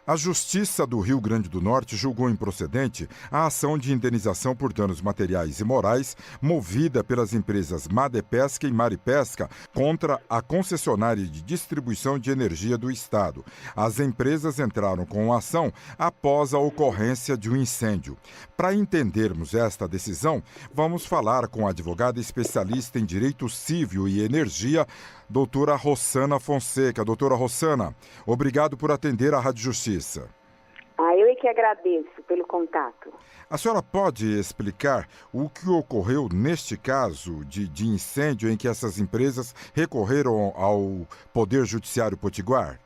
A Justiça do Rio Grande do Norte julgou improcedente a ação de indenização por danos materiais e morais movida pelas empresas Madepesca e Maripesca contra a concessionária de distribuição de energia do Estado. As empresas entraram com a ação após a ocorrência de um incêndio. Para entendermos esta decisão, vamos falar com a advogada especialista em Direito Civil e Energia, doutora Rossana Fonseca. Doutora Rossana, obrigado por atender a Rádio Justiça. Eu é que agradeço pelo contato. A senhora pode explicar o que ocorreu neste caso de incêndio em que essas empresas recorreram ao Poder Judiciário Potiguar?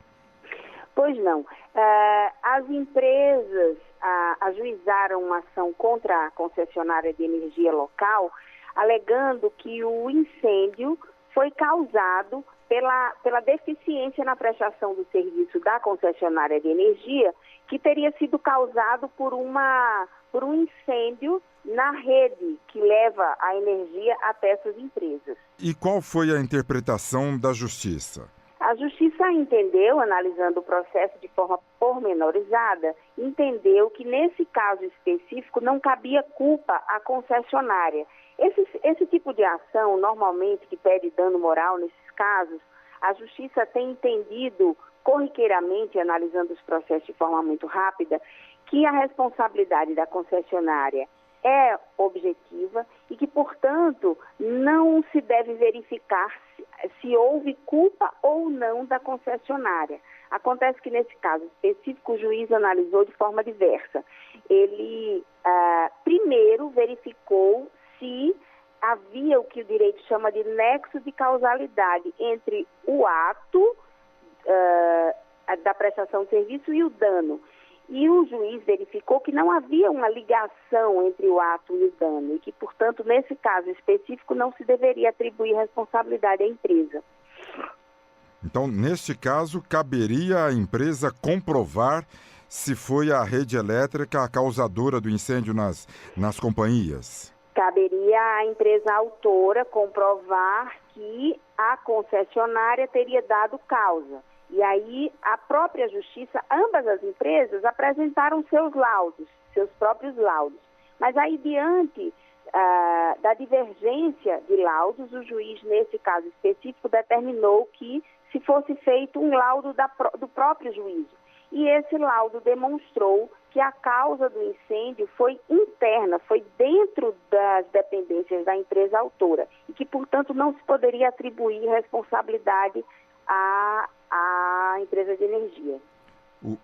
Pois não. As empresas ajuizaram uma ação contra a concessionária de energia local, alegando que o incêndio foi causado pela deficiência na prestação do serviço da concessionária de energia, que teria sido causado por um incêndio na rede que leva a energia até essas empresas. E qual foi a interpretação da Justiça? A Justiça entendeu, analisando o processo de forma pormenorizada, entendeu que nesse caso específico não cabia culpa à concessionária. Esse tipo de ação, normalmente, que pede dano moral nesses casos, a Justiça tem entendido corriqueiramente, analisando os processos de forma muito rápida, que a responsabilidade da concessionária é objetiva e que, portanto, não se deve verificar se houve culpa ou não da concessionária. Acontece que, nesse caso específico, o juiz analisou de forma diversa. Ele, primeiro, verificou se havia o que o direito chama de nexo de causalidade entre o ato da prestação de serviço e o dano. E o juiz verificou que não havia uma ligação entre o ato e o dano e que, portanto, nesse caso específico, não se deveria atribuir responsabilidade à empresa. Então, neste caso, caberia à empresa comprovar se foi a rede elétrica a causadora do incêndio nas companhias? Caberia à empresa autora comprovar que a concessionária teria dado causa. E aí, a própria Justiça, ambas as empresas apresentaram seus próprios laudos. Mas aí, diante da divergência de laudos, o juiz, nesse caso específico, determinou que se fosse feito um laudo do próprio juízo. E esse laudo demonstrou que a causa do incêndio foi interna, foi dentro das dependências da empresa autora e que, portanto, não se poderia atribuir responsabilidade à empresa de energia.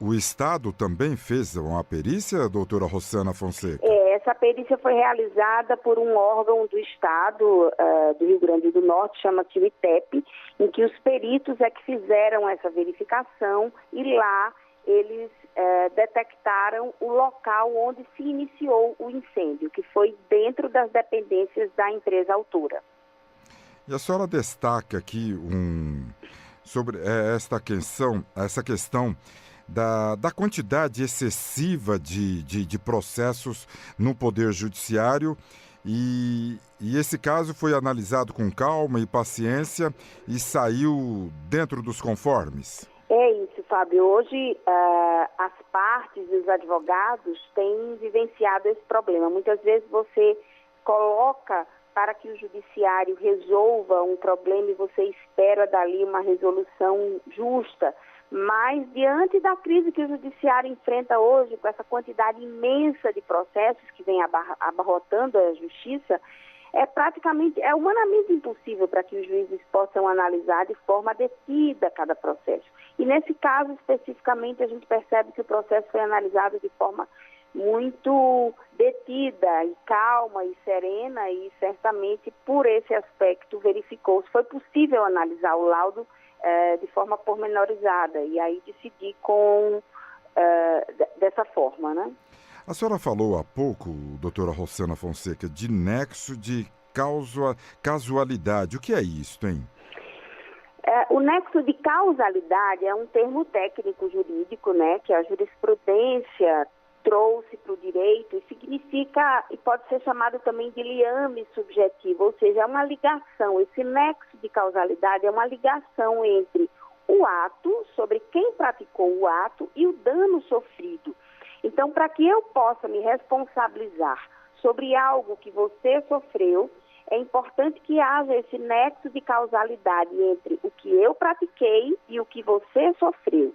O Estado também fez uma perícia, doutora Rossana Fonseca? Essa perícia foi realizada por um órgão do Estado do Rio Grande do Norte, chama-se o ITEP, em que os peritos é que fizeram essa verificação e lá eles detectaram o local onde se iniciou o incêndio, que foi dentro das dependências da empresa autora. E a senhora destaca aqui sobre essa questão da quantidade excessiva de processos no Poder Judiciário e esse caso foi analisado com calma e paciência e saiu dentro dos conformes. É isso, Fábio. Hoje, as partes e os advogados têm vivenciado esse problema. Muitas vezes você coloca para que o judiciário resolva um problema e você espera dali uma resolução justa. Mas, diante da crise que o judiciário enfrenta hoje, com essa quantidade imensa de processos que vem abarrotando a justiça, é humanamente impossível para que os juízes possam analisar de forma detida cada processo. E nesse caso, especificamente, a gente percebe que o processo foi analisado de forma muito detida e calma e serena e certamente por esse aspecto verificou-se. Foi possível analisar o laudo de forma pormenorizada e aí decidir dessa forma, né? A senhora falou há pouco, doutora Rossana Fonseca, de nexo de casualidade. O que é isso, hein? O nexo de causalidade é um termo técnico jurídico, né, que a jurisprudência trouxe para o direito e significa, e pode ser chamado também de liame subjetivo, ou seja, é uma ligação. Esse nexo de causalidade é uma ligação entre o ato, sobre quem praticou o ato e o dano sofrido. Então, para que eu possa me responsabilizar sobre algo que você sofreu, é importante que haja esse nexo de causalidade entre o que eu pratiquei e o que você sofreu.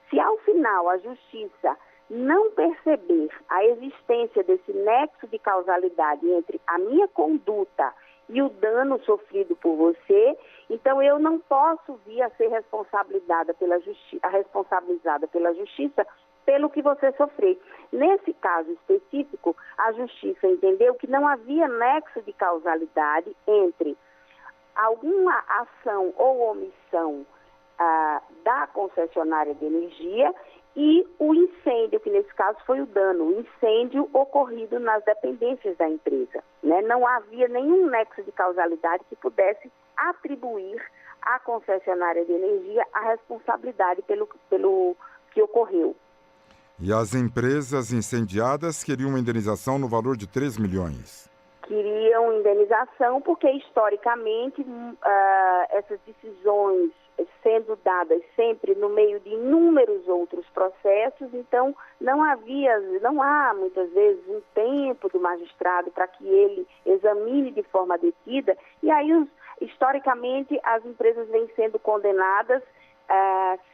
Se ao final a justiça não perceber a existência desse nexo de causalidade entre a minha conduta e o dano sofrido por você, então eu não posso vir a ser responsabilizada pela justiça pelo que você sofreu. Nesse caso específico, a justiça entendeu que não havia nexo de causalidade entre alguma ação ou omissão da concessionária de energia e o incêndio, que nesse caso foi o dano, o incêndio ocorrido nas dependências da empresa, né? Não havia nenhum nexo de causalidade que pudesse atribuir à concessionária de energia a responsabilidade pelo que ocorreu. E as empresas incendiadas queriam uma indenização no valor de 3 milhões. Queriam indenização porque, historicamente, essas decisões sendo dadas sempre no meio de inúmeros outros processos, então não há muitas vezes um tempo do magistrado para que ele examine de forma detida, e aí, historicamente, as empresas vêm sendo condenadas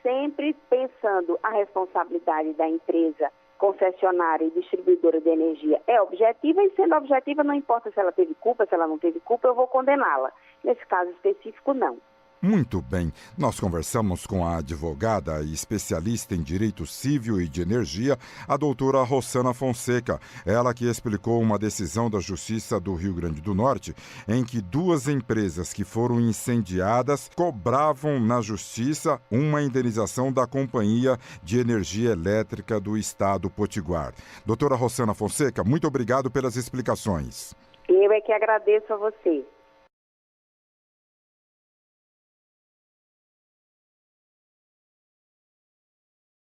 sempre pensando a responsabilidade da empresa concessionária e distribuidora de energia é objetiva, e sendo objetiva não importa se ela teve culpa, se ela não teve culpa, eu vou condená-la. Nesse caso específico, não. Muito bem, nós conversamos com a advogada e especialista em direito civil e de energia, a doutora Rossana Fonseca. Ela que explicou uma decisão da Justiça do Rio Grande do Norte em que 2 empresas que foram incendiadas cobravam na Justiça uma indenização da Companhia de Energia Elétrica do Estado Potiguar. Doutora Rossana Fonseca, muito obrigado pelas explicações. Eu é que agradeço a você.